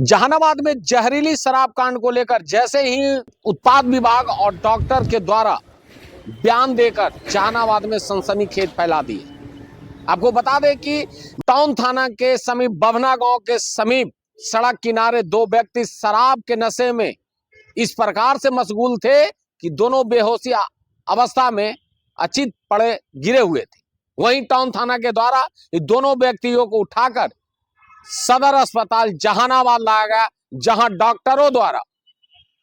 जहानाबाद में जहरीली शराब कांड को लेकर जैसे ही उत्पाद विभाग और डॉक्टर के द्वारा बयान देकर जहानाबाद में सनसनीखेज फैला दी है। आपको बता दें कि टाउन थाना के समीप बभना गांव के समीप सड़क किनारे दो व्यक्ति शराब के नशे में इस प्रकार से मशगूल थे कि दोनों बेहोशी अवस्था में अचित पड़े गिरे हुए थे। वहीं टाउन थाना के द्वारा दोनों व्यक्तियों को उठाकर सदर अस्पताल जहानाबाद लाया गया, जहां डॉक्टरों द्वारा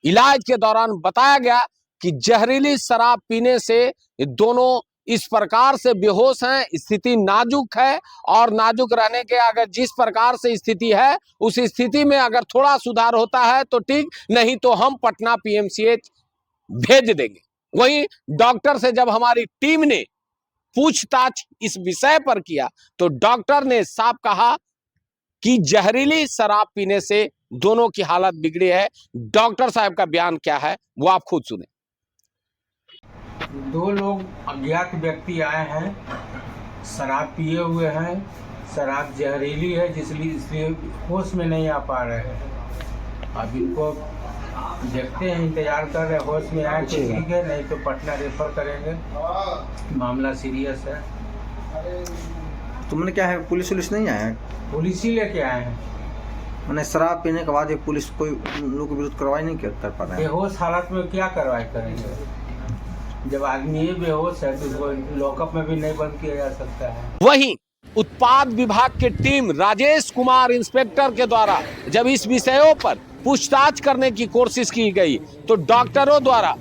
इलाज के दौरान बताया गया कि जहरीली शराब पीने से दोनों इस प्रकार से बेहोश हैं, स्थिति नाजुक है और नाजुक रहने के अगर जिस प्रकार से स्थिति है उस स्थिति में अगर थोड़ा सुधार होता है तो ठीक, नहीं तो हम पटना पीएमसीएच भेज देंगे। वहीं डॉक्टर से जब हमारी टीम ने पूछताछ इस विषय पर किया तो डॉक्टर ने साफ कहा कि जहरीली शराब पीने से दोनों की हालत बिगड़ी है। डॉक्टर साहब का बयान क्या है वो आप खुद सुने। दो लोग अज्ञात व्यक्ति आए हैं, शराब पिए हुए हैं। शराब जहरीली है इसलिए होश में नहीं आ पा रहे हैं। अब इनको देखते हैं, इंतजार कर रहे हैं, होश में आए तो ठीक है, नहीं तो पटना रेफर करेंगे। मामला सीरियस है। तुमने क्या है, पुलिस नहीं आया? पुलिस ही लेके आए हैं। मैंने शराब पीने के बाद पुलिस कोई लोग के विरुद्ध कार्रवाई नहीं कर पा रहा है। बेहोश हालत में क्या कार्रवाई करेंगे? जब आदमी ही बेहोश है तो इसको लॉकअप में भी नहीं बंद किया जा सकता है। वहीं उत्पाद विभाग की टीम राजेश कुमार इंस्पेक्टर के द्वारा जब इस विषयों पर पूछताछ करने की कोशिश की गई तो डॉक्टरों द्वारा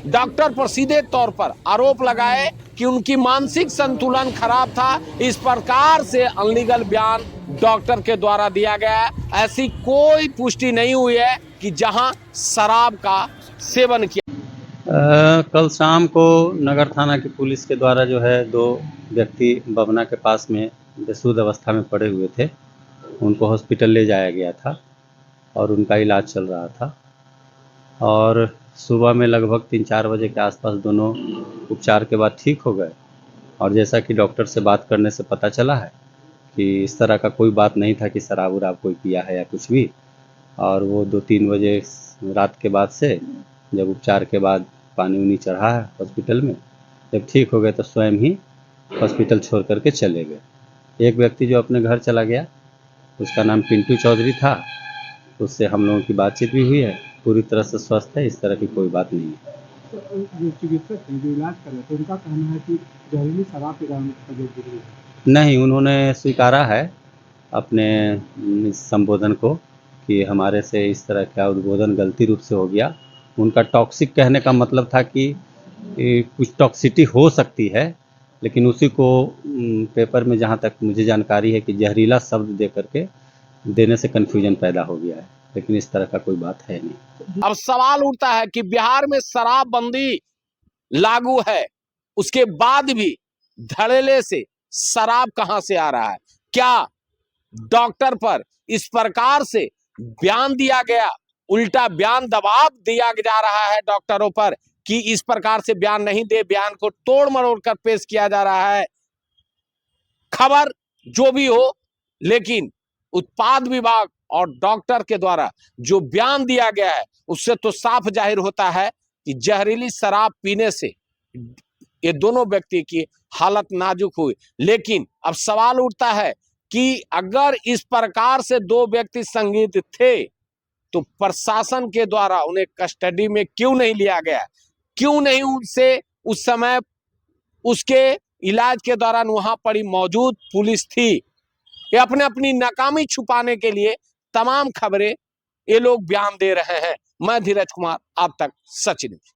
डॉक्टर पर सीधे तौर पर आरोप लगाए कि उनकी मानसिक संतुलन खराब था। इस प्रकार से अनलीगल बयान डॉक्टर के द्वारा दिया गया है। ऐसी कोई पुष्टि नहीं हुई है कि जहां शराब का सेवन किया। कल शाम को नगर थाना की पुलिस के द्वारा जो है दो व्यक्ति बभना के पास में बेसुध अवस्था में पड़े हुए थे, उनको हॉस्पिटल ले जाया गया था और उनका इलाज चल रहा था। और सुबह में लगभग 3-4 बजे के आसपास दोनों उपचार के बाद ठीक हो गए। और जैसा कि डॉक्टर से बात करने से पता चला है कि इस तरह का कोई बात नहीं था कि शराब उराब कोई पिया है या कुछ भी। और वो 2-3 बजे रात के बाद से जब उपचार के बाद पानी उनी चढ़ा है हॉस्पिटल में, जब ठीक हो गए तो स्वयं ही हॉस्पिटल छोड़ करके चले गए। एक व्यक्ति जो अपने घर चला गया, उसका नाम पिंटू चौधरी था, उससे हम लोगों की बातचीत भी हुई है, पूरी तरह से स्वस्थ है, इस तरह की कोई बात नहीं है। जो चिकित्सक हैं जो इलाज कर रहे थे उनका कहना है कि जहरीली शराब के कारण तबीयत बिगड़ी है। नहीं, उन्होंने स्वीकारा है अपने संबोधन को कि हमारे से इस तरह का उद्बोधन गलती रूप से हो गया। उनका टॉक्सिक कहने का मतलब था कि कुछ टॉक्सिटी हो सकती है, लेकिन उसी को पेपर में जहाँ तक मुझे जानकारी है कि जहरीला शब्द दे करके देने से कन्फ्यूजन पैदा हो गया है, लेकिन इस तरह का कोई बात है नहीं। अब सवाल उठता है कि बिहार में शराबबंदी लागू है, उसके बाद भी धड़ल्ले से शराब कहां से आ रहा है? क्या डॉक्टर पर इस प्रकार से बयान दिया गया, उल्टा बयान दबाव दिया जा रहा है डॉक्टरों पर कि इस प्रकार से बयान नहीं दे, बयान को तोड़ मरोड़ कर पेश किया जा रहा है। खबर जो भी हो, लेकिन उत्पाद विभाग और डॉक्टर के द्वारा जो बयान दिया गया है उससे तो साफ जाहिर होता है कि जहरीली शराब पीने से ये दोनों व्यक्ति की हालत नाजुक हुई। लेकिन अब सवाल उठता है कि अगर इस प्रकार से दो व्यक्ति संदिग्ध थे तो प्रशासन के द्वारा उन्हें कस्टडी में क्यों नहीं लिया गया? क्यों नहीं उनसे उस समय उसके इलाज के दौरान वहां पड़ी मौजूद पुलिस थी? ये अपनी नाकामी छुपाने के लिए तमाम खबरें ये लोग बयान दे रहे हैं। मैं धीरज कुमार, आप तक सच न्यूज।